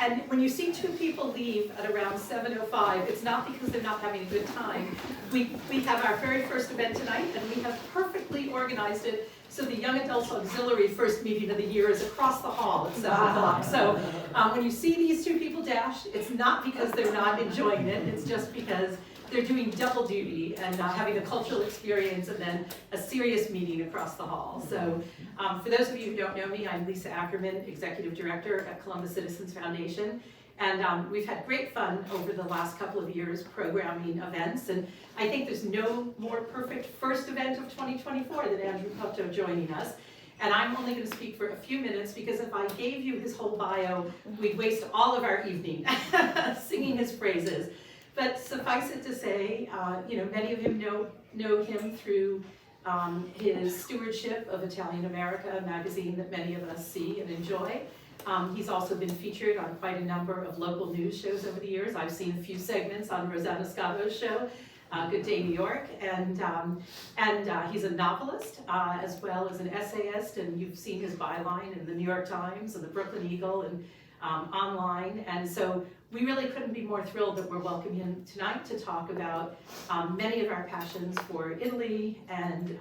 And when you see two people leave at around 7:05, it's not because they're not having a good time. We have our very first event tonight, and we have perfectly organized it so the Young Adults Auxiliary first meeting of the year is across the hall at 7 o'clock. So when you see these two people dash, it's not because they're not enjoying it, it's just because they're doing double duty and having a cultural experience and then a serious meeting across the hall. So for those of you who don't know me, I'm Lisa Ackerman, Executive Director at Columbus Citizens Foundation. And we've had great fun over the last couple of years programming events. And I think there's no more perfect first event of 2024 than Andrew Cotto joining us. And I'm only going to speak for a few minutes because if I gave you his whole bio, we'd waste all of our evening singing his praises. But suffice it to say, many of you know him through his stewardship of Italian America, a magazine that many of us see and enjoy. He's also been featured on quite a number of local news shows over the years. I've seen a few segments on Rosanna Scavo's show, Good Day New York, and he's a novelist as well as an essayist, and you've seen his byline in the New York Times and the Brooklyn Eagle and online. And so we really couldn't be more thrilled that we're welcoming him tonight to talk about many of our passions for Italy and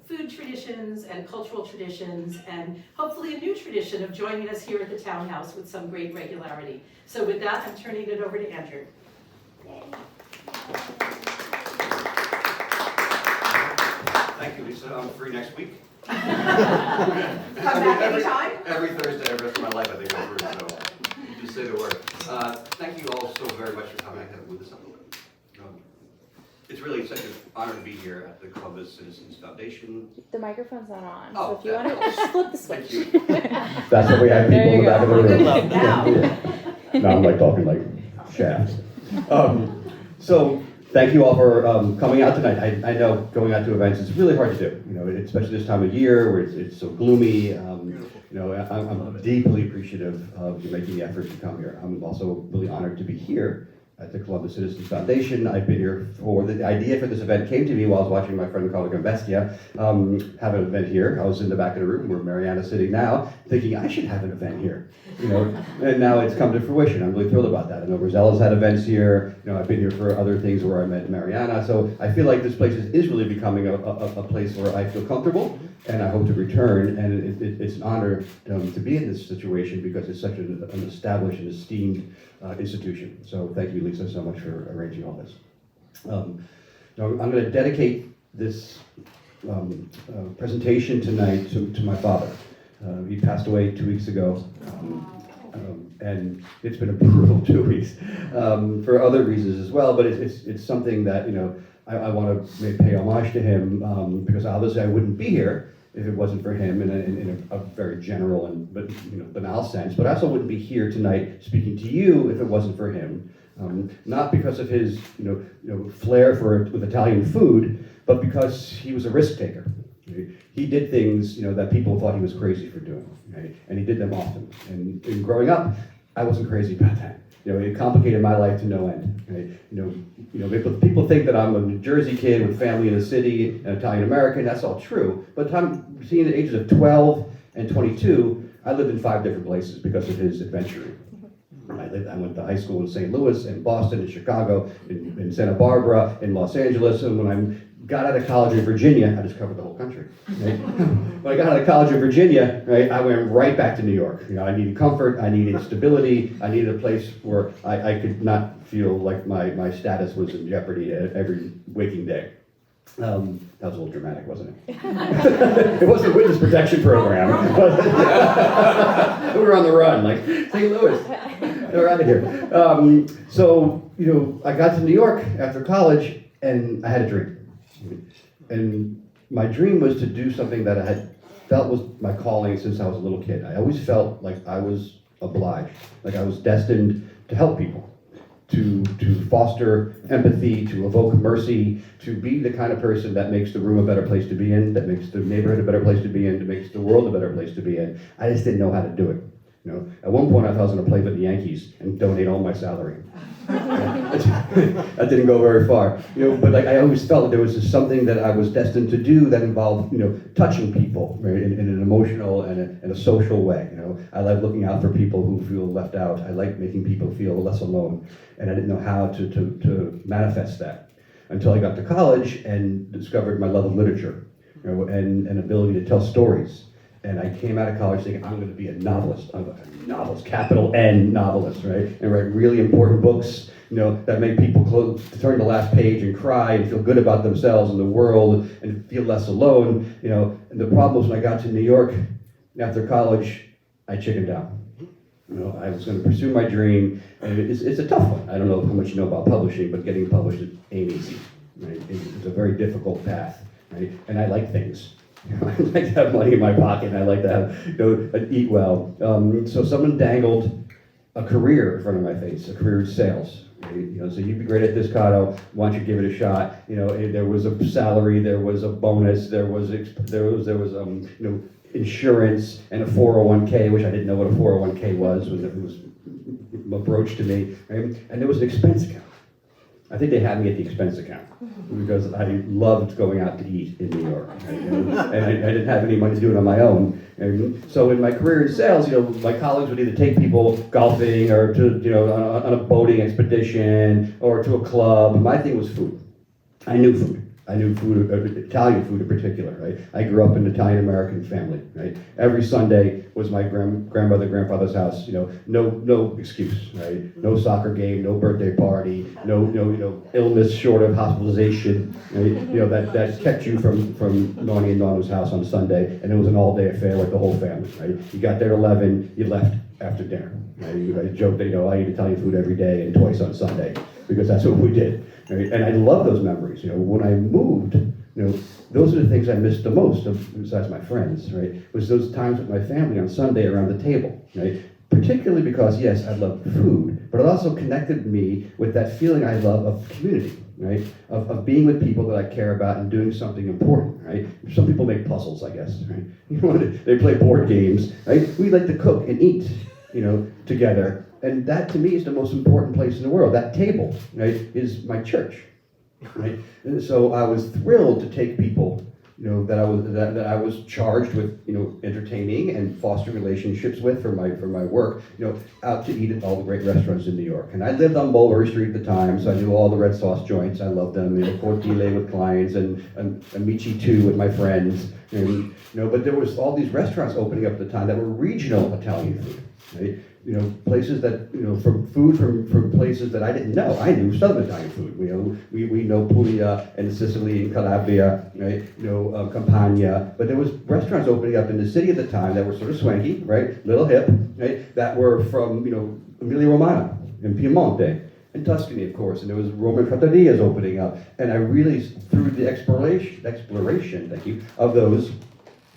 food traditions and cultural traditions, and hopefully a new tradition of joining us here at the Townhouse with some great regularity. So with that, I'm turning it over to Andrew. Thank you, Lisa. I'm free next week. Come back anytime? Every Thursday, the rest of my life, I think I'm free, so you just say the word. Thank you all so very much for coming. I have to move this up a little bit. It's really such an honor to be here at the Columbus Citizens Foundation. The microphone's not on, Oh, so if you want to just flip the switch. Thank you. That's what we have people in the back of the room. Now. Now I'm like talking like shafts. So thank you all for coming out tonight. I know going out to events is really hard to do, especially this time of year where it's so gloomy. I'm deeply appreciative of you making the effort to come here. I'm also really honored to be here at the Columbus Citizens Foundation. I've been here the idea for this event came to me while I was watching my friend Carla Gambestia have an event here. I was in the back of the room where Mariana's sitting now, thinking I should have an event here, and now it's come to fruition. I'm really thrilled about that. I know Rosella's had events here. I've been here for other things where I met Mariana. So I feel like this place is really becoming a place where I feel comfortable, and I hope to return. And it's an honor to be in this situation because it's such an established and esteemed institution. So thank you, Lisa, so much for arranging all this. I'm going to dedicate this presentation tonight to my father. He passed away 2 weeks ago, and it's been a brutal 2 weeks for other reasons as well. But it's something that I want to pay homage to him because obviously I wouldn't be here if it wasn't for him in a very general and banal sense. But I also wouldn't be here tonight speaking to you if it wasn't for him. Not because of his flair with Italian food, but because he was a risk taker. He did things that people thought he was crazy for doing, and he did them often. And growing up, I wasn't crazy about that. It complicated my life to no end. People think that I'm a New Jersey kid with family in the city, and Italian American. That's all true. But between the ages of 12 and 22, I lived in 5 different places because of his adventuring. I went to high school in St. Louis, in Boston, in Chicago, in Santa Barbara, in Los Angeles, and when I got out of college in Virginia, I just covered the whole country. Right? When I got out of college in Virginia, I went right back to New York. I needed comfort, I needed stability, I needed a place where I could not feel like my status was in jeopardy every waking day. That was a little dramatic, wasn't it? It wasn't a witness protection program. We were on the run, like St. Louis. We're out of here. I got to New York after college, and I had a dream. And my dream was to do something that I had felt was my calling since I was a little kid. I always felt like I was obliged, like I was destined to help people, to foster empathy, to evoke mercy, to be the kind of person that makes the room a better place to be in, that makes the neighborhood a better place to be in, that makes the world a better place to be in. I just didn't know how to do it. At one point, I thought I was going to play for the Yankees and donate all my salary. That didn't go very far, But I always felt that there was just something that I was destined to do that involved, touching people, right, in an emotional and a social way. I like looking out for people who feel left out. I like making people feel less alone, and I didn't know how to manifest that until I got to college and discovered my love of literature, and an ability to tell stories. And I came out of college thinking, I'm going to be a novelist. I'm a novelist, capital N novelist, right? And write really important books, that make people turn the last page and cry and feel good about themselves and the world and feel less alone, And the problem was when I got to New York after college, I chickened out. I was going to pursue my dream, and it's a tough one. I don't know how much you know about publishing, but getting published ain't easy, right? It's a very difficult path, right? And I like things. I like to have money in my pocket, and I like to have, eat well. So someone dangled a career in front of my face, a career in sales. Right? So you'd be great at this, Cotto. Why don't you give it a shot? There was a salary, there was a bonus, there was insurance and a 401k, which I didn't know what a 401k was when it was broached to me. Right? And there was an expense account. I think they had me at the expense account because I loved going out to eat in New York, right? And I didn't have any money to do it on my own. And so in my career in sales, my colleagues would either take people golfing or to on a boating expedition or to a club. My thing was food. I knew food. I knew food, Italian food in particular, right? I grew up in an Italian-American family, right? Every Sunday was my grandfather's house, no excuse, right? No soccer game, no birthday party, no illness short of hospitalization, right? That kept you from Nani and Nano's house on Sunday, and it was an all-day affair with the whole family, right? You got there at 11, you left after dinner, right? I joke that, I eat Italian food every day and twice on Sunday, because that's what we did. Right? And I love those memories. When I moved, those are the things I missed the most, besides my friends, right? Was those times with my family on Sunday around the table, right? Particularly because, yes, I love food, but it also connected me with that feeling I love of community, right? Of being with people that I care about and doing something important, right? Some people make puzzles, I guess, right? They play board games, right? We like to cook and eat, together. And that, to me, is the most important place in the world. That table, right, is my church, right? And so I was thrilled to take people, that I was charged with, entertaining and fostering relationships with for my work, out to eat at all the great restaurants in New York. And I lived on Mulberry Street at the time, so I knew all the red sauce joints. I loved them. Cortile with clients and Amici 2 with my friends. And, but there was all these restaurants opening up at the time that were regional Italian food, right? Places that, from places that I didn't know. I knew Southern Italian food. We know Puglia and Sicily and Calabria, right? Campania. But there was restaurants opening up in the city at the time that were sort of swanky, right? Little hip, right? That were from, Emilia Romagna and Piemonte and Tuscany, of course. And there was Roman trattorias opening up. And I really, through the exploration, thank you, of those,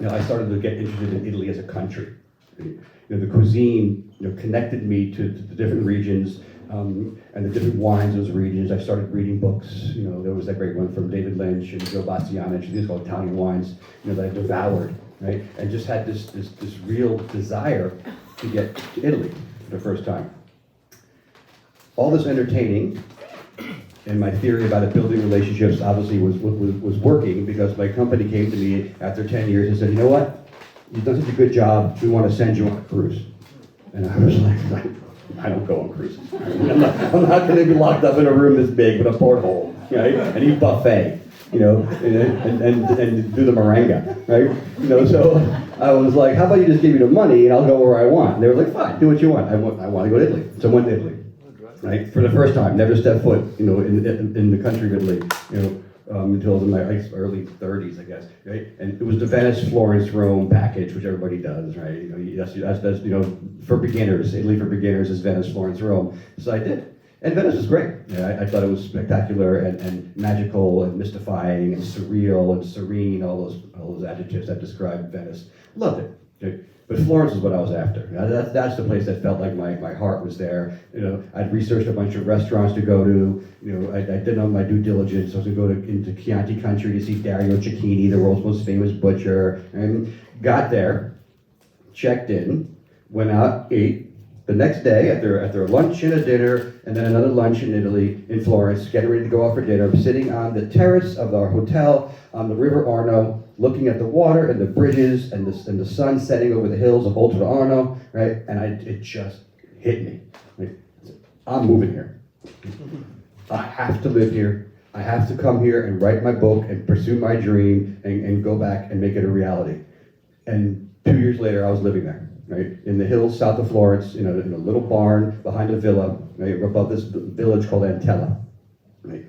I started to get interested in Italy as a country. The cuisine, connected me to the different regions and the different wines of those regions. I started reading books. There was that great one from David Lynch and Joe Bastianich. These called Italian wines. That I devoured, right? And just had this real desire to get to Italy for the first time. All this entertaining and my theory about it building relationships obviously was working because my company came to me after 10 years and said, you know what? You've done such a good job, we want to send you on a cruise. And I was like, I don't go on cruises. I'm not going to be locked up in a room this big with a porthole, right? And eat buffet, and do the moringa, right? So I was like, how about you just give me the money and I'll go where I want? And they were like, fine, do what you want. I want to go to Italy. So I went to Italy, right? For the first time, never stepped foot, in the country of Italy, until I was in my early 30s, I guess, right? And it was the Venice, Florence, Rome package, which everybody does, right? That's for beginners. Italy for beginners is Venice, Florence, Rome. So I did. And Venice was great. I thought it was spectacular and magical and mystifying and surreal and serene, all those adjectives that describe Venice. Loved it. Okay? But Florence is what I was after. That's the place that felt like my heart was there. I'd researched a bunch of restaurants to go to. I did all my due diligence. I was going to go into Chianti country to see Dario Cecchini, the world's most famous butcher. And got there, checked in, went out, ate. The next day, after a lunch and a dinner, and then another lunch in Italy, in Florence, getting ready to go out for dinner, I'm sitting on the terrace of our hotel on the River Arno, looking at the water and the bridges and the sun setting over the hills of Oltre Arno, right? And it just hit me. Like, I'm moving here. I have to live here. I have to come here and write my book and pursue my dream and go back and make it a reality. And 2 years later, I was living there. Right, in the hills south of Florence, in a little barn behind a villa, right, above this village called Antella, right?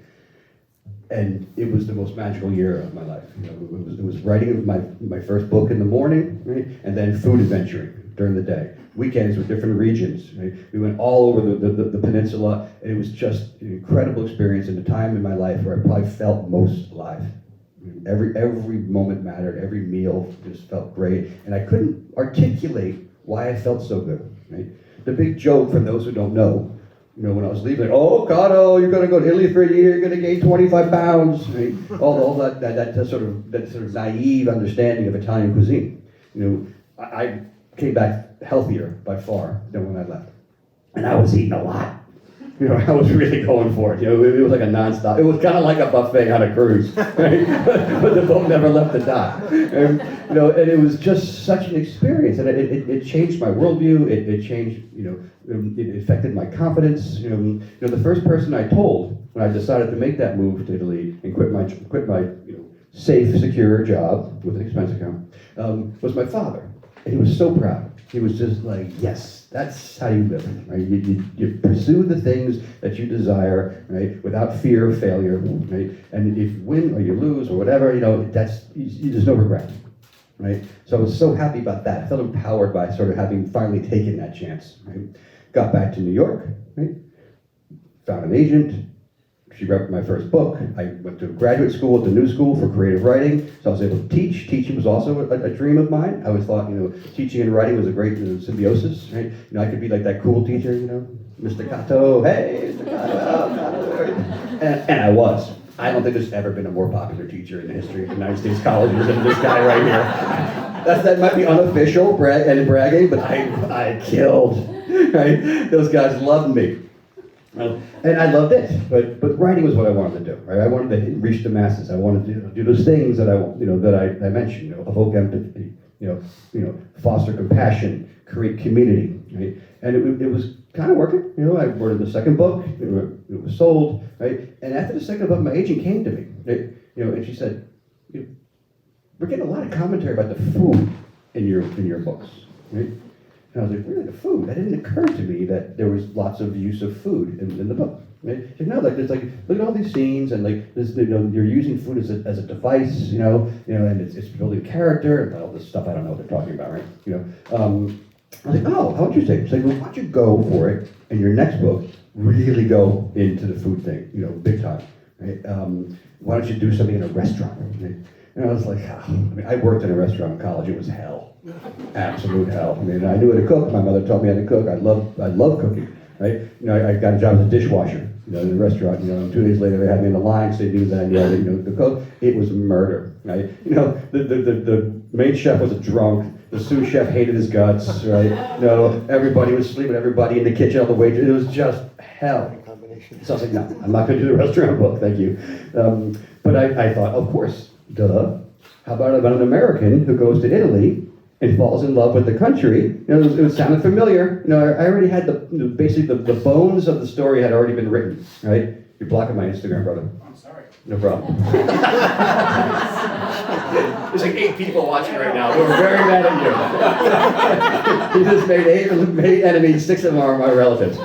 And it was the most magical year of my life. You know, it was writing my first book in the morning, right, and then food adventuring during the day. Weekends with different regions. Right? We went all over the peninsula, and it was just an incredible experience and a time in my life where I probably felt most alive. Every moment mattered, every meal just felt great, and I couldn't articulate why I felt so good. Right? The big joke, for those who don't know, when I was leaving, oh, Cotto, you're going to go to Italy for a year, you're going to gain 25 pounds. Right? All that sort of naive understanding of Italian cuisine. I came back healthier by far than when I left, and I was eating a lot. I was really going for it. It was like a nonstop. It was kind of like a buffet on a cruise, right? But the boat never left the dock. And it was just such an experience, and it changed my worldview. It changed, it affected my confidence. The first person I told when I decided to make that move to Italy and quit my safe, secure job with an expense account was my father, and he was so proud. He was just like, yes, that's how you live, right? You pursue the things that you desire, right, without fear of failure, right? And if you win or you lose or whatever, there's no regret, right? So I was so happy about that. I felt empowered by sort of having finally taken that chance, right? Got back to New York, right? Found an agent. She read my first book. I went to graduate school at the New School for creative writing, so I was able to teach. Teaching was also a dream of mine. I always thought, teaching and writing was a great symbiosis, right? I could be like that cool teacher, Mr. Cotto, hey, Mr. Cotto. And I was. I don't think there's ever been a more popular teacher in the history of the United States colleges than this guy right here. That might be unofficial bragging, but I killed, right? Those guys loved me. And I loved it, but writing was what I wanted to do. Right? I wanted to reach the masses. I wanted to do those things that I mentioned. Evoke empathy. Foster compassion, create community. Right? And it was kind of working. I wrote the second book. It was sold. Right? And after the second book, my agent came to me. Right? And she said, "We're getting a lot of commentary about the food in your books." Right? And I was like, really, the food? That didn't occur to me that there was lots of use of food in the book. Right? She's like, no, there's look at all these scenes, and this, you're using food as a device, and it's building character and all this stuff. I don't know what they're talking about, right? I was like, oh, how interesting. She's like, well, why don't you go for it, and your next book really go into the food thing, big time, right? Why don't you do something in a restaurant? Right? And I was like, I worked in a restaurant in college. It was hell. Absolute hell. I knew how to cook. My mother taught me how to cook. I love cooking, right? I got a job as a dishwasher, in a restaurant. And 2 days later, they had me in the line, so they knew that I knew how to cook. It was murder, right? The main chef was a drunk. The sous chef hated his guts, right? Everybody was sleeping. Everybody in the kitchen, all the waiters. It was just hell. So I was like, no, I'm not going to do the restaurant book. Thank you. But I thought, of course, duh. How about an American who goes to Italy and falls in love with the country? It sounded familiar. I already had basically the bones of the story had already been written, right? You're blocking my Instagram, brother. I'm sorry. No problem. There's like 8 people watching right now who are very mad at you. You just made 8 enemies, 6 of them are my relatives.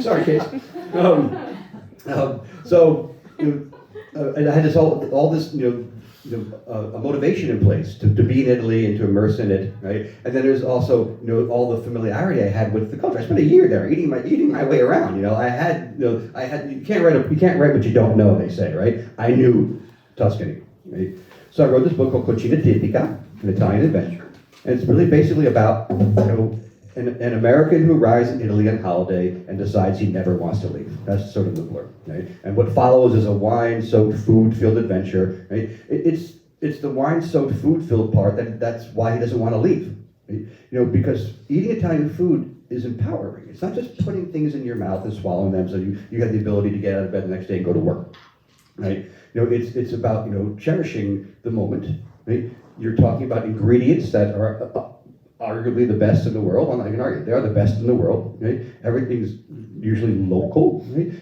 Sorry, Case. And I had all this, a motivation in place to be in Italy and to immerse in it, right? And then there's also, all the familiarity I had with the culture. I spent a year there eating my way around. You can't write what you don't know, they say, right? I knew Tuscany, right? So I wrote this book called Cucina Tipica, an Italian adventure, and it's really basically about, an American who arrives in Italy on holiday and decides he never wants to leave. That's sort of the blurb, right? And what follows is a wine-soaked, food-filled adventure, right? It's the wine-soaked, food-filled part that's why he doesn't want to leave. right? Because eating Italian food is empowering. It's not just putting things in your mouth and swallowing them so you have the ability to get out of bed the next day and go to work, right? It's about, cherishing the moment, right? You're talking about ingredients that are arguably the best in the world. I'm not going to argue. They are the best in the world, right? Everything's usually local, right?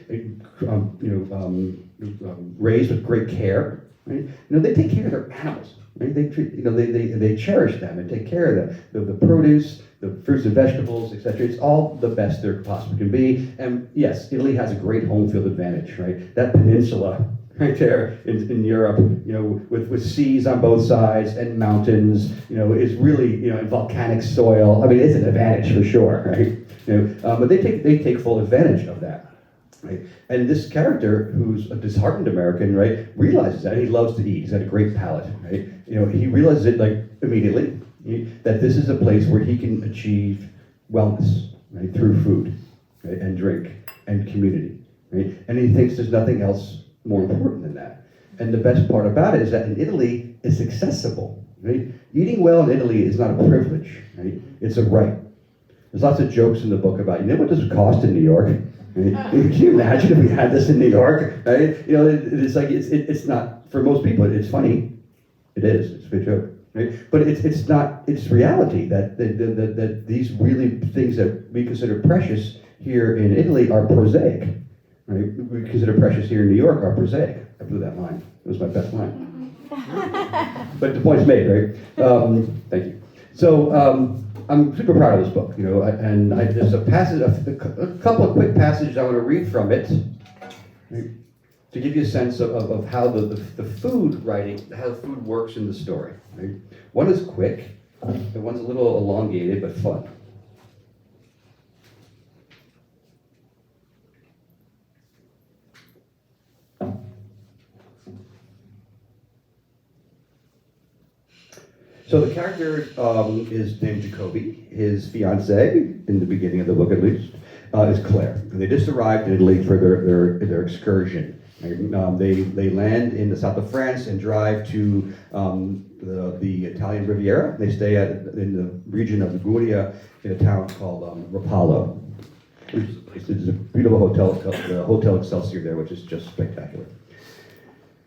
Raised with great care, right? They take care of their animals, right? They treat, they cherish them and take care of the produce, the fruits and vegetables, etc. It's all the best there possibly can be. And yes, Italy has a great home field advantage, right? That peninsula right there in Europe, with seas on both sides and mountains, is really, and volcanic soil. I mean, it's an advantage for sure, right? But they take full advantage of that, right? And this character, who's a disheartened American, right, realizes that, and he loves to eat. He's got a great palate, right? He realizes it like immediately that this is a place where he can achieve wellness, right, through food, right, and drink and community, right? And he thinks there's nothing else more important than that. And the best part about it is that in Italy, it's accessible, right? Eating well in Italy is not a privilege, right? It's a right. There's lots of jokes in the book about, what does it cost in New York? Right? Can you imagine if we had this in New York, right? It's like, it's not, for most people, it's funny. It is, it's a good joke, right? But it's not, it's reality that these really things that we consider precious here in Italy are prosaic. Right? We consider precious here in New York are prosaic. I blew that line. It was my best line. But the point's made, right? Thank you. So I'm super proud of this book, and there's a passage, a couple of quick passages I want to read from it, right, to give you a sense of how the food writing, how food works in the story. Right? One is quick, and one's a little elongated but fun. So the character is named Jacoby. His fiancée, in the beginning of the book at least, is Claire. And they just arrived in Italy for their excursion. They land in the south of France and drive to the Italian Riviera. They stay in the region of Liguria in a town called Rapallo. It's a beautiful hotel, the Hotel Excelsior there, which is just spectacular.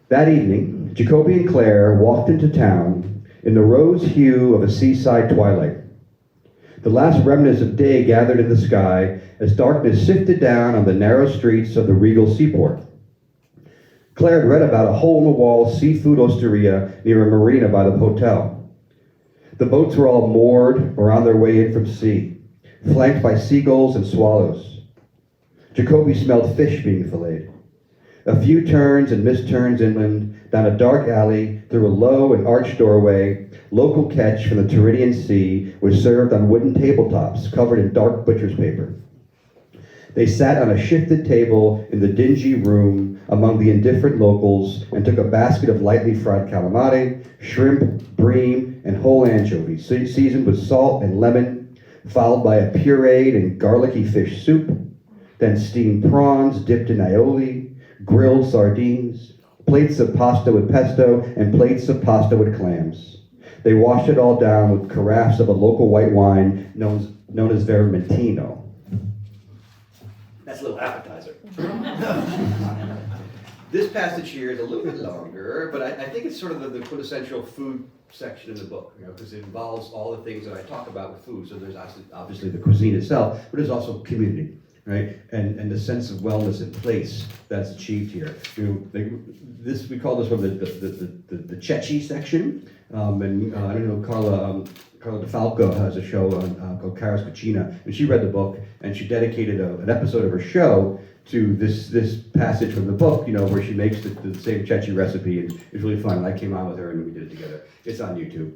That evening, Jacoby and Claire walked into town in the rose hue of a seaside twilight. The last remnants of day gathered in the sky as darkness sifted down on the narrow streets of the regal seaport. Claire had read about a hole-in-the-wall seafood osteria near a marina by the hotel. The boats were all moored or on their way in from sea, flanked by seagulls and swallows. Jacoby smelled fish being filleted. A few turns and misturns inland, down a dark alley, through a low and arched doorway, local catch from the Tyrrhenian Sea was served on wooden tabletops covered in dark butcher's paper. They sat on a shifted table in the dingy room among the indifferent locals and took a basket of lightly fried calamari, shrimp, bream, and whole anchovies, seasoned with salt and lemon, followed by a pureed and garlicky fish soup, then steamed prawns dipped in aioli, grilled sardines, plates of pasta with pesto, and plates of pasta with clams. They washed it all down with carafes of a local white wine known as Vermentino. That's a little appetizer. This passage here is a little bit longer, but I think it's sort of the quintessential food section of the book, because it involves all the things that I talk about with food. So there's obviously the cuisine itself, but there's also community, right? And the sense of wellness and place that's achieved here. We call this from the Cecchi section, and I don't know, Carla DeFalco has a show called Cara's Cucina, and she read the book and she dedicated an episode of her show to this passage from the book, where she makes the same Cecchi recipe, and it's really fun. And I came on with her and we did it together. It's on YouTube.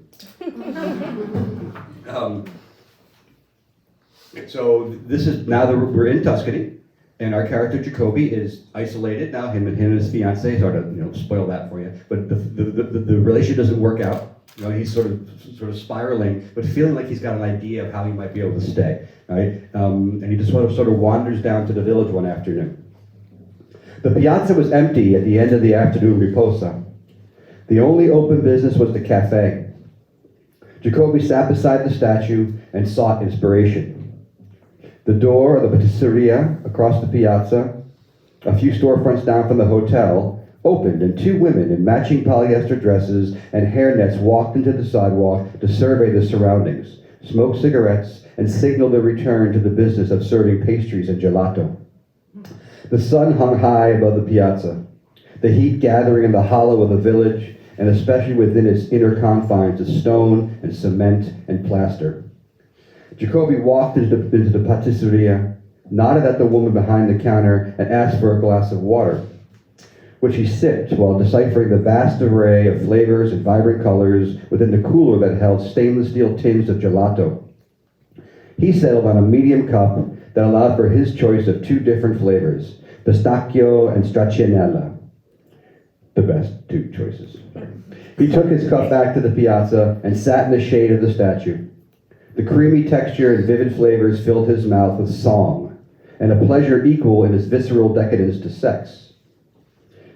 So this is now that we're in Tuscany, and our character Jacoby is isolated now. Him and his fiancée, sort of spoil that for you. But the relationship doesn't work out. He's sort of spiraling, but feeling like he's got an idea of how he might be able to stay. Right? And he just sort of wanders down to the village one afternoon. The piazza was empty at the end of the afternoon riposa. The only open business was the cafe. Jacoby sat beside the statue and sought inspiration. The door of the patisseria across the piazza, a few storefronts down from the hotel, opened and two women in matching polyester dresses and hairnets walked into the sidewalk to survey the surroundings, smoke cigarettes, and signal their return to the business of serving pastries and gelato. The sun hung high above the piazza, the heat gathering in the hollow of the village, and especially within its inner confines of stone and cement and plaster. Jacoby walked into the patisseria, nodded at the woman behind the counter, and asked for a glass of water, which he sipped while deciphering the vast array of flavors and vibrant colors within the cooler that held stainless steel tins of gelato. He settled on a medium cup that allowed for his choice of two different flavors, pistachio and stracciatella. The best two choices. He took his cup back to the piazza and sat in the shade of the statue. The creamy texture and vivid flavors filled his mouth with song, and a pleasure equal in its visceral decadence to sex.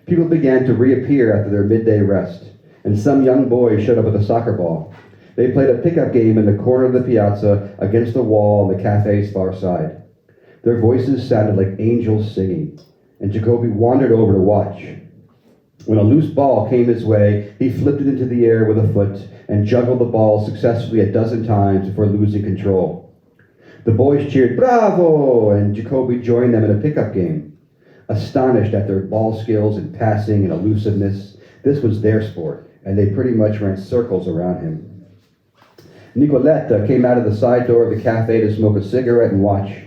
People began to reappear after their midday rest, and some young boys showed up with a soccer ball. They played a pickup game in the corner of the piazza against the wall on the cafe's far side. Their voices sounded like angels singing, and Jacoby wandered over to watch. When a loose ball came his way, he flipped it into the air with a foot and juggled the ball successfully a dozen times before losing control. The boys cheered, "Bravo!" and Jacoby joined them in a pickup game. Astonished at their ball skills and passing and elusiveness, this was their sport, and they pretty much ran circles around him. Nicoletta came out of the side door of the cafe to smoke a cigarette and watch.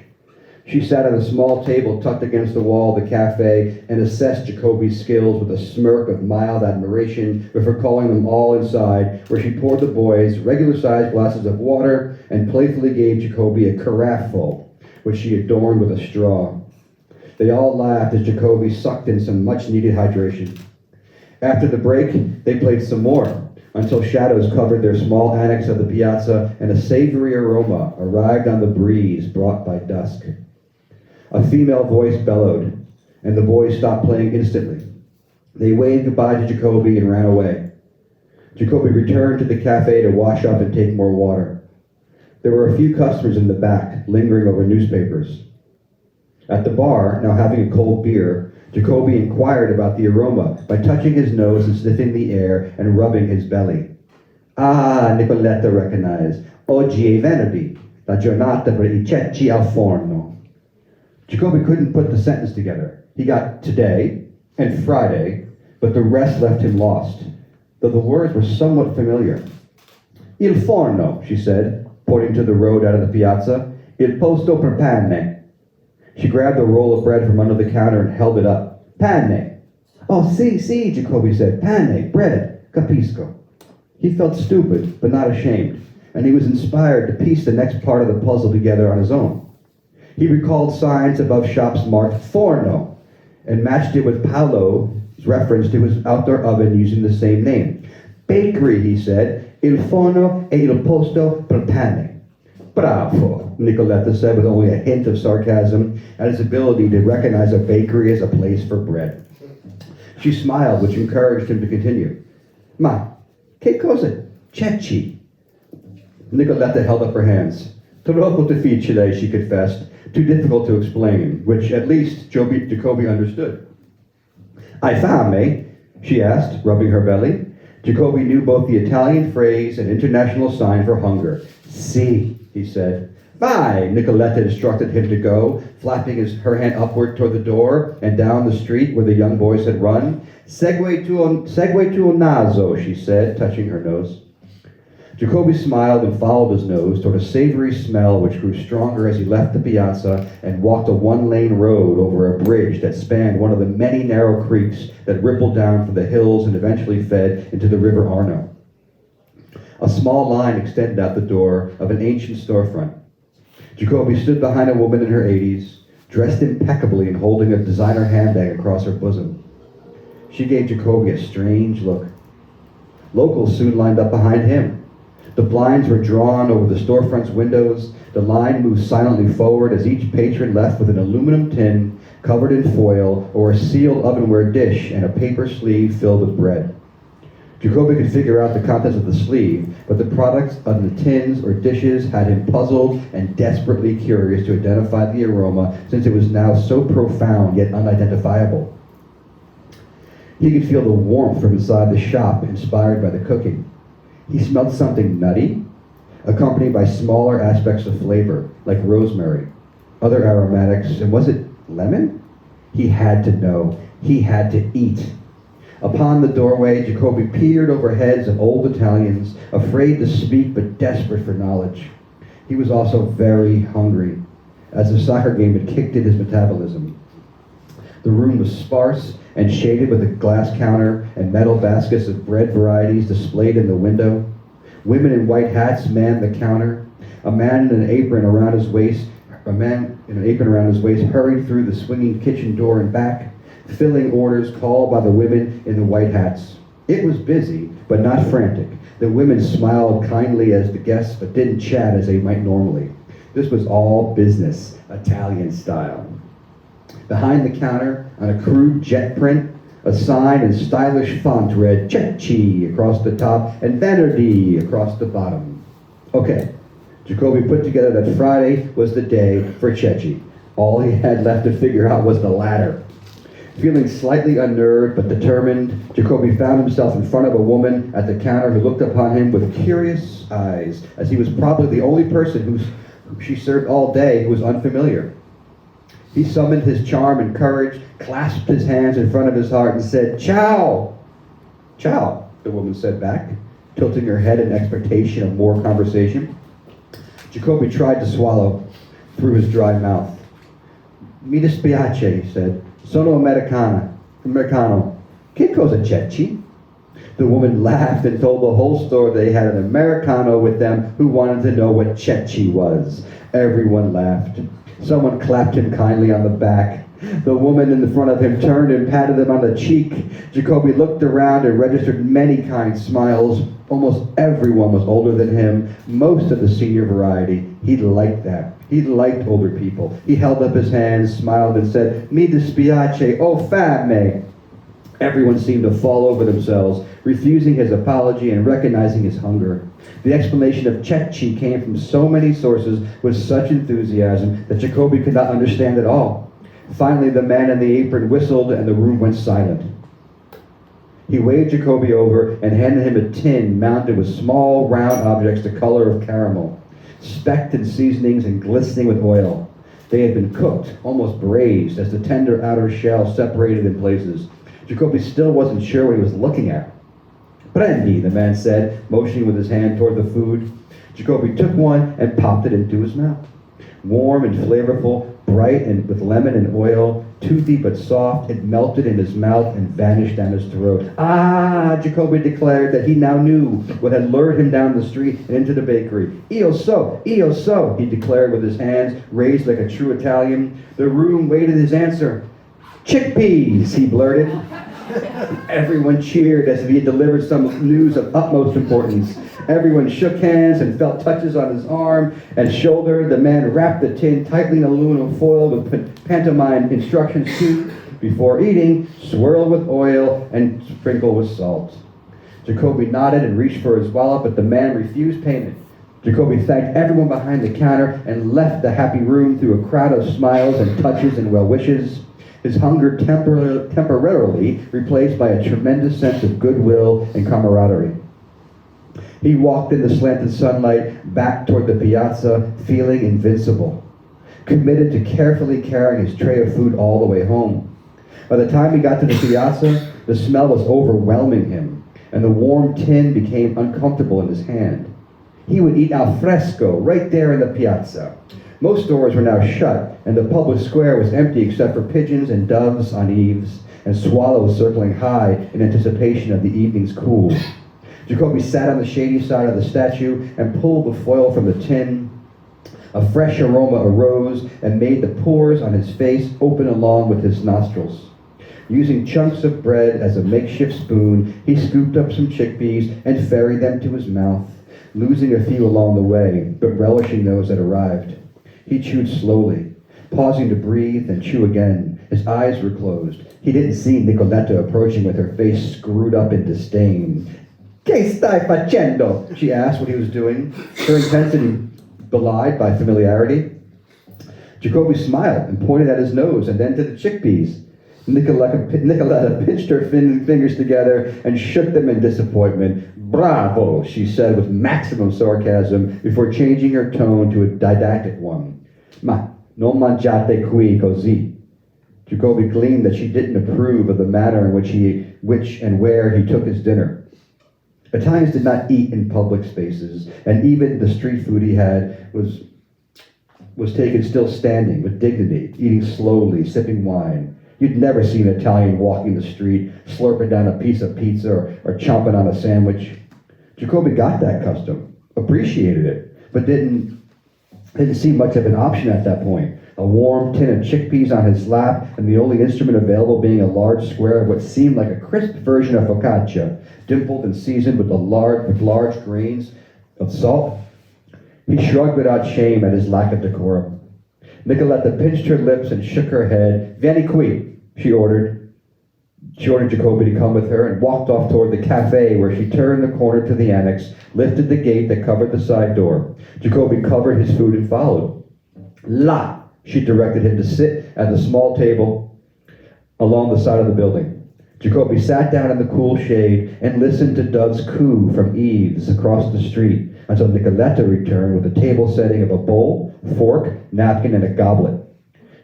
She sat at a small table tucked against the wall of the cafe and assessed Jacoby's skills with a smirk of mild admiration before calling them all inside, where she poured the boys regular-sized glasses of water and playfully gave Jacoby a carafe full, which she adorned with a straw. They all laughed as Jacoby sucked in some much-needed hydration. After the break, they played some more, until shadows covered their small annex of the piazza and a savory aroma arrived on the breeze brought by dusk. A female voice bellowed, and the boys stopped playing instantly. They waved goodbye to Jacoby and ran away. Jacoby returned to the cafe to wash up and take more water. There were a few customers in the back, lingering over newspapers. At the bar, now having a cold beer, Jacoby inquired about the aroma by touching his nose and sniffing the air and rubbing his belly. Ah, Nicoletta recognized. Oggi è venerdì, la giornata per I ceci al forno. Jacoby couldn't put the sentence together. He got today and Friday, but the rest left him lost, though the words were somewhat familiar. Il forno, she said, pointing to the road out of the piazza. Il posto per pane. She grabbed a roll of bread from under the counter and held it up. Pane. Oh, si, Jacoby said. Pane, bread, capisco. He felt stupid, but not ashamed, and he was inspired to piece the next part of the puzzle together on his own. He recalled signs above shops marked Forno and matched it with Paolo's reference to his outdoor oven using the same name. Bakery, he said. Il forno e il posto per pane. Bravo, Nicoletta said with only a hint of sarcasm at his ability to recognize a bakery as a place for bread. She smiled, which encouraged him to continue. Ma, che cosa ceci? Nicoletta held up her hands. Troppo difficile, she confessed. Too difficult to explain, which at least Jacoby understood. Hai fame? She asked, rubbing her belly. Jacoby knew both the Italian phrase and international sign for hunger. Si, he said. Vai, Nicoletta instructed him to go, flapping her hand upward toward the door and down the street where the young boys had run. Segue tu naso, she said, touching her nose. Jacoby smiled and followed his nose toward a savory smell which grew stronger as he left the piazza and walked a one-lane road over a bridge that spanned one of the many narrow creeks that rippled down from the hills and eventually fed into the river Arno. A small line extended out the door of an ancient storefront. Jacoby stood behind a woman in her 80s, dressed impeccably and holding a designer handbag across her bosom. She gave Jacoby a strange look. Locals soon lined up behind him. The blinds were drawn over the storefront's windows. The line moved silently forward as each patron left with an aluminum tin covered in foil or a sealed ovenware dish and a paper sleeve filled with bread. Jacoby could figure out the contents of the sleeve, but the products on the tins or dishes had him puzzled and desperately curious to identify the aroma, since it was now so profound yet unidentifiable. He could feel the warmth from inside the shop, inspired by the cooking. He smelled something nutty, accompanied by smaller aspects of flavor, like rosemary, other aromatics, and was it lemon? He had to know. He had to eat. Upon the doorway, Jacoby peered over heads of old Italians, afraid to speak but desperate for knowledge. He was also very hungry, as the soccer game had kicked in his metabolism. The room was sparse and shaded with a glass counter and metal baskets of bread varieties displayed in the window. Women in white hats manned the counter. A man in an apron around his waist hurried through the swinging kitchen door and back, filling orders called by the women in the white hats. It was busy, but not frantic. The women smiled kindly as the guests, but didn't chat as they might normally. This was all business, Italian style. Behind the counter, on a crude jet print, a sign in stylish font read Cecchi across the top and Venerdì across the bottom. Okay, Jacoby put together that Friday was the day for Cecchi. All he had left to figure out was the latter. Feeling slightly unnerved but determined, Jacoby found himself in front of a woman at the counter who looked upon him with curious eyes, as he was probably the only person who she served all day who was unfamiliar. He summoned his charm and courage, clasped his hands in front of his heart, and said, "Ciao!" "Ciao," the woman said back, tilting her head in expectation of more conversation. Jacoby tried to swallow through his dry mouth. "Mi dispiace," he said. "Sono Americano. Che cosa Cecchi?" The woman laughed and told the whole store they had an Americano with them who wanted to know what Cecchi was. Everyone laughed. Someone clapped him kindly on the back. The woman in the front of him turned and patted him on the cheek. Jacoby looked around and registered many kind smiles. Almost everyone was older than him, most of the senior variety. He liked that. He liked older people. He held up his hands, smiled, and said, "Mi dispiace, oh fame." Everyone seemed to fall over themselves, refusing his apology and recognizing his hunger. The explanation of Cecchi came from so many sources with such enthusiasm that Jacoby could not understand it all. Finally, the man in the apron whistled and the room went silent. He waved Jacoby over and handed him a tin mounted with small round objects the color of caramel, specked in seasonings and glistening with oil. They had been cooked, almost braised, as the tender outer shell separated in places. Jacoby still wasn't sure what he was looking at. "Prendi," the man said, motioning with his hand toward the food. Jacoby took one and popped it into his mouth. Warm and flavorful, bright and with lemon and oil, toothy but soft, it melted in his mouth and vanished down his throat. "Ah," Jacoby declared that he now knew what had lured him down the street and into the bakery. Io so," he declared with his hands raised like a true Italian. The room waited his answer. "Chickpeas," he blurted. Everyone cheered as if he had delivered some news of utmost importance. Everyone shook hands and felt touches on his arm and shoulder. The man wrapped the tin tightly in aluminum foil with pantomime instructions to, before eating, swirl with oil and sprinkle with salt. Jacoby nodded and reached for his wallet, but the man refused payment. Jacoby thanked everyone behind the counter and left the happy room through a crowd of smiles and touches and well wishes. His hunger temporarily replaced by a tremendous sense of goodwill and camaraderie. He walked in the slanted sunlight back toward the piazza, feeling invincible, committed to carefully carrying his tray of food all the way home. By the time he got to the piazza, the smell was overwhelming him, and the warm tin became uncomfortable in his hand. He would eat al fresco right there in the piazza. Most stores were now shut, and the public square was empty except for pigeons and doves on eaves, and swallows circling high in anticipation of the evening's cool. Jacoby sat on the shady side of the statue and pulled the foil from the tin. A fresh aroma arose and made the pores on his face open along with his nostrils. Using chunks of bread as a makeshift spoon, he scooped up some chickpeas and ferried them to his mouth, losing a few along the way, but relishing those that arrived. He chewed slowly, pausing to breathe and chew again. His eyes were closed. He didn't see Nicoletta approaching with her face screwed up in disdain. "Que stai facendo?" she asked what he was doing, her intensity belied by familiarity. Jacoby smiled and pointed at his nose and then to the chickpeas. Nicoletta pinched her fingers together and shook them in disappointment. "Bravo," she said with maximum sarcasm before changing her tone to a didactic one. "Ma non mangiate qui così." Jacoby gleamed that she didn't approve of the manner in which and where he took his dinner. Italians did not eat in public spaces, and even the street food he had was taken still standing with dignity, eating slowly, sipping wine. You'd never see an Italian walking the street, slurping down a piece of pizza or chomping on a sandwich. Jacoby got that custom, appreciated it, but didn't see much of an option at that point. A warm tin of chickpeas on his lap, and the only instrument available being a large square of what seemed like a crisp version of focaccia, dimpled and seasoned with large grains of salt. He shrugged without shame at his lack of decorum. Nicoletta pinched her lips and shook her head. "Vieni qui," she ordered. She ordered Jacoby to come with her and walked off toward the cafe, where she turned the corner to the annex, lifted the gate that covered the side door. Jacoby covered his food and followed. "Là," she directed him to sit at the small table along the side of the building. Jacoby sat down in the cool shade and listened to Doug's coo from eaves across the street until Nicoletta returned with a table setting of a bowl, fork, napkin, and a goblet.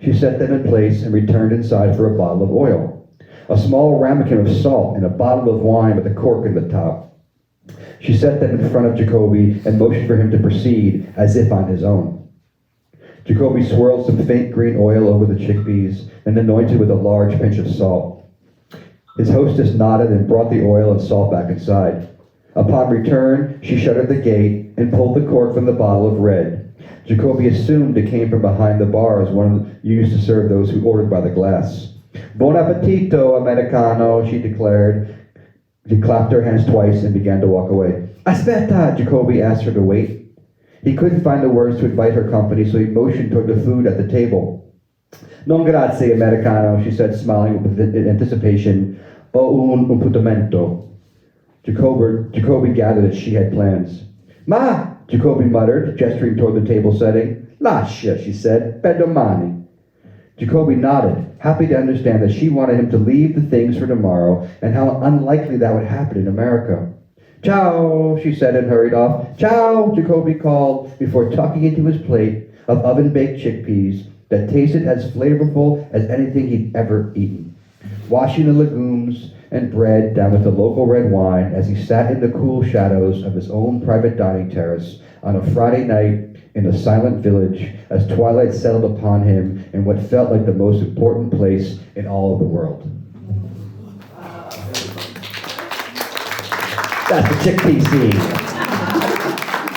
She set them in place and returned inside for a bottle of oil, a small ramekin of salt, and a bottle of wine with a cork in the top. She set them in front of Jacoby and motioned for him to proceed as if on his own. Jacoby swirled some faint green oil over the chickpeas and anointed with a large pinch of salt. His hostess nodded and brought the oil and salt back inside. Upon return, she shuttered the gate and pulled the cork from the bottle of red. Jacoby assumed it came from behind the bar as one used to serve those who ordered by the glass. "Buon appetito, Americano," she declared. She clapped her hands twice and began to walk away. "Aspetta," Jacoby asked her to wait. He couldn't find the words to invite her company, so he motioned toward the food at the table. "Non grazie, Americano," she said, smiling with anticipation. "Ho un appuntamento." Jacoby gathered that she had plans. "Ma," Jacoby muttered, gesturing toward the table setting. "Lascia," she said, "per domani." Jacoby nodded, happy to understand that she wanted him to leave the things for tomorrow, and how unlikely that would happen in America. "Ciao," she said and hurried off. "Ciao," Jacoby called before tucking into his plate of oven-baked chickpeas that tasted as flavorful as anything he'd ever eaten. Washing the legumes and bread down with the local red wine as he sat in the cool shadows of his own private dining terrace on a Friday night in a silent village as twilight settled upon him in what felt like the most important place in all of the world. That's the chickpea scene.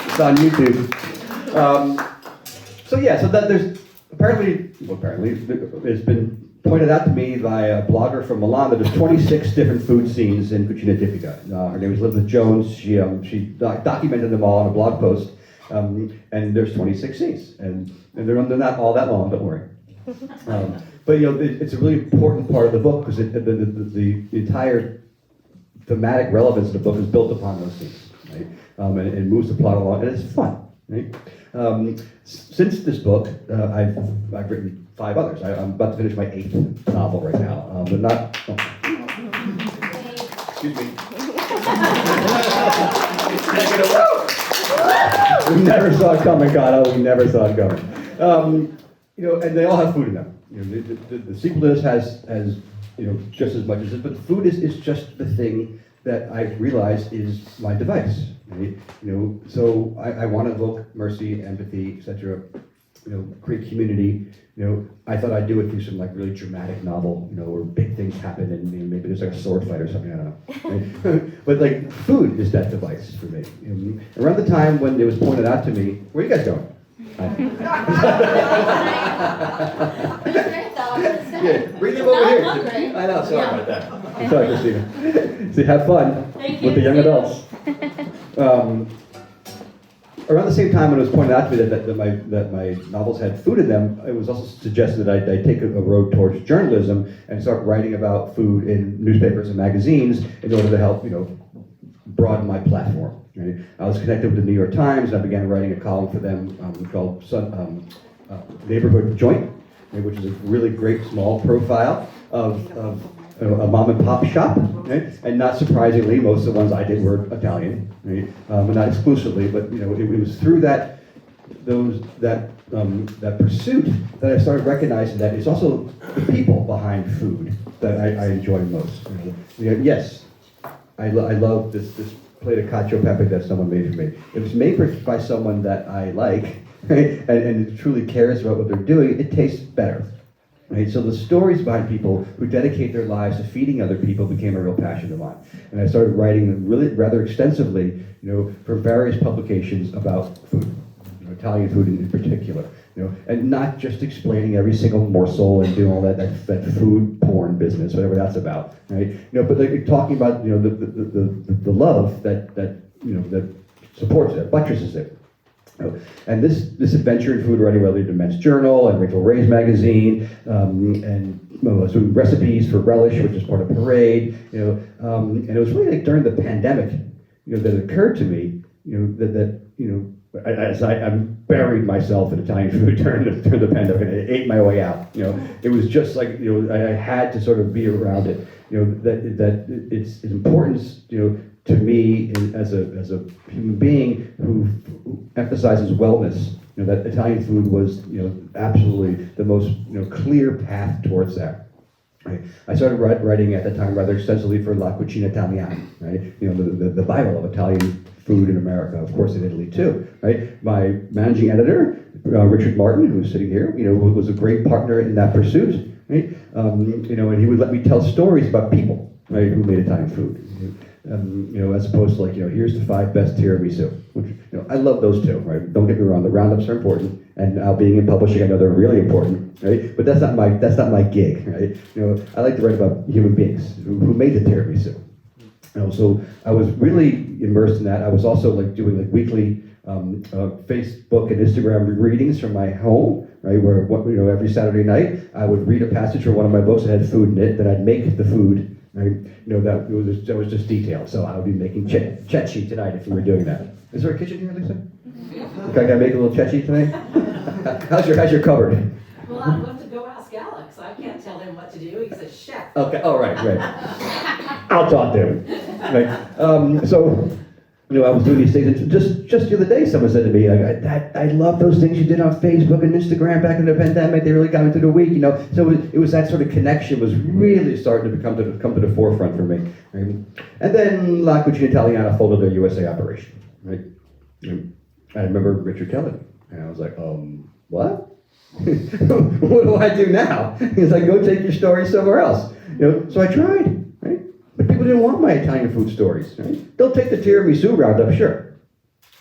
It's on YouTube. So that there's apparently it's been pointed out to me by a blogger from Milan that there's 26 different food scenes in Cucina Tipica. Her name is Elizabeth Jones. She documented them all on a blog post, and there's 26 scenes, and they're not all that long. Don't worry. But it's a really important part of the book because the entire thematic relevance of the book is built upon those scenes, right? And moves the plot along, and it's fun, right? Since this book, I've written 5 others. I'm about to finish my 8th novel right now, but not. Oh. Excuse me. We never saw it coming, Cotto. We never saw it coming. And they all have food in them. The sequel to this has just as much as this, but the food is just the thing that I realize is my device. Right? So I want to evoke mercy, empathy, etc. Create community. I thought I'd do it through some really dramatic novel, where big things happen and maybe there's a sword fight or something. I don't know. Right? But food is that device for me. Around the time when it was pointed out to me, where are you guys going? Yeah, bring them over here. I know, sorry about that. I'm sorry, Christina. See, have fun with the young adults. Around the same time when it was pointed out to me that my novels had food in them, it was also suggested that I take a road towards journalism and start writing about food in newspapers and magazines in order to help, broaden my platform. Right? I was connected with the New York Times. I began writing a column for them called Neighborhood Joint, which is a really great small profile of a mom and pop shop. Right? And not surprisingly, most of the ones I did were Italian, right? But not exclusively. But it was through that pursuit that I started recognizing that it's also the people behind food that I enjoy most. Yes, I love this plate of cacio pepe that someone made for me. If it's made by someone that I like, right, and truly cares about what they're doing, it tastes better. Right? So the stories behind people who dedicate their lives to feeding other people became a real passion of mine. And I started writing really rather extensively, for various publications about food. Italian food in particular, and not just explaining every single morsel and doing all that food porn business, whatever that's about, right? But like talking about the love that supports it, buttresses it. And this adventure in food writing, whether it's Men's Journal and Rachel Ray's magazine, and so recipes for Relish, which is part of Parade, and it was really like during the pandemic, that it occurred to me, as I buried myself in Italian food during the pandemic, and I ate my way out. It was just like I had to sort of be around it. That its importance, to me as a human being who emphasizes wellness. That Italian food was absolutely the most clear path towards that. Right. I started writing at the time rather extensively for La Cucina Italiana, right? The Bible of Italian food in America, of course in Italy too, right? My managing editor, Richard Martin, who's sitting here, was a great partner in that pursuit, right? And he would let me tell stories about people, right, who made Italian food. As opposed to like, here's the 5 best tiramisu, which, I love those too, right? Don't get me wrong, the roundups are important, and now being in publishing, I know they're really important, right? But that's not my gig, right? I like to write about human beings who made the tiramisu. So I was really immersed in that. I was also like doing like weekly Facebook and Instagram readings from my home, right? Where every Saturday night I would read a passage from one of my books that had food in it. Then I'd make the food. Right? That was just detailed. So I would be making cecchi tonight if we were doing that. Is there a kitchen here, Lisa? Okay, I gotta make a little cecchi tonight. How's your cupboard? Well, I'll have to go ask Alex. I can't tell him what to do. He's a chef. Okay. All right. Great. I'll talk to him. Right. So, I was doing these things, and just the other day, someone said to me, I love those things you did on Facebook and Instagram back in the pandemic. They really got me through the week, So it was that sort of connection was really starting to come to the forefront for me. Right? And then La Cucina Italiana folded their USA operation. Right? And I remember Richard telling me, and I was like, what? What do I do now? He's like, go take your story somewhere else. So I tried. Right? But people didn't want my Italian food stories, right? They'll take the tiramisu roundup, sure.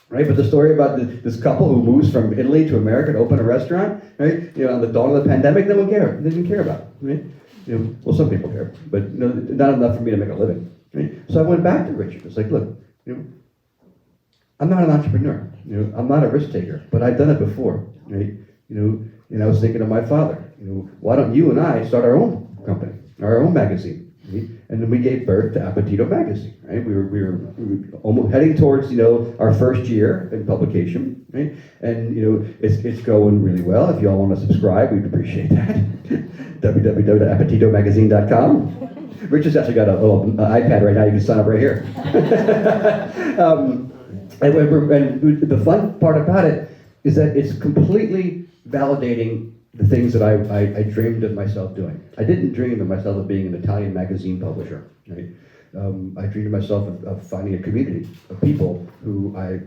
Right? But the story about this couple who moves from Italy to America to open a restaurant, right? On the dawn of the pandemic, no one cared. They didn't care about it, right? Well, some people care, but not enough for me to make a living, right? So I went back to Richard. It's like, look, I'm not an entrepreneur. I'm not a risk taker, but I've done it before, right? And I was thinking of my father. Why don't you and I start our own company, our own magazine? Right? And then we gave birth to Appetito magazine. Right? We were almost heading towards our first year in publication. Right? And it's going really well. If you all want to subscribe, we'd appreciate that. www.appetitomagazine.com. Richard's actually got a little iPad right now. You can sign up right here. And the fun part about it is that it's completely validating the things that I dreamed of myself doing. I didn't dream of myself of being an Italian magazine publisher. Right? I dreamed of myself of finding a community of people who I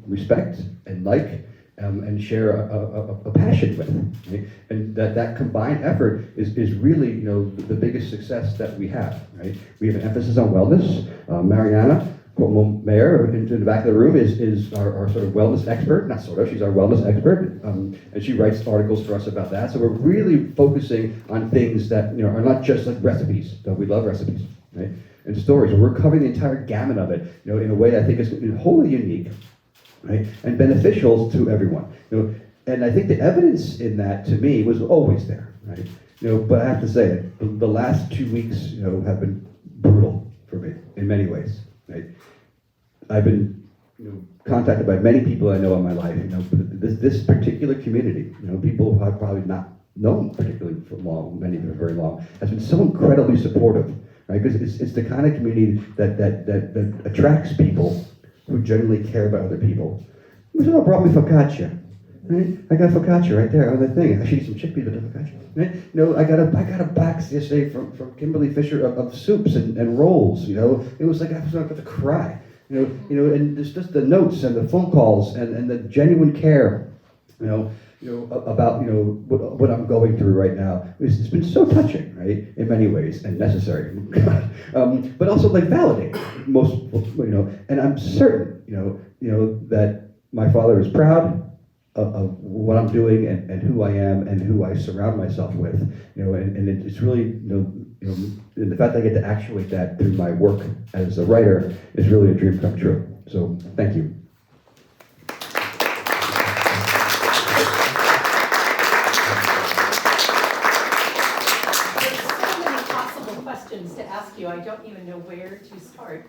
respect and like and share a passion with. Right? And that combined effort is really the biggest success that we have. Right? We have an emphasis on wellness. Mariana Mayor, in the back of the room, is our sort of wellness expert. Not sort of, she's our wellness expert. And she writes articles for us about that. So we're really focusing on things that are not just like recipes, though we love recipes, right? And stories. And we're covering the entire gamut of it, in a way that I think is wholly unique, right? And beneficial to everyone. And I think the evidence in that, to me, was always there, right? But I have to say, the last 2 weeks, have been brutal for me in many ways. Right? I've been contacted by many people I know in my life. This particular community, people who I've probably not known particularly for long, many of them very long, has been so incredibly supportive, right? Because it's the kind of community that attracts people who genuinely care about other people. Someone brought me focaccia. Right? I got focaccia right there on the thing. I should eat some chickpeas with the focaccia. Right? I got a box yesterday from Kimberly Fisher of soups and rolls. It was like I was about to cry. And it's just the notes and the phone calls and the genuine care. About what I'm going through right now. It's been so touching, right, in many ways, and necessary, but also like validating most, and I'm certain, that my father is proud of what I'm doing and who I am and who I surround myself with, and it's really, and the fact that I get to actuate that through my work as a writer is really a dream come true. So thank you. To ask you, I don't even know where to start.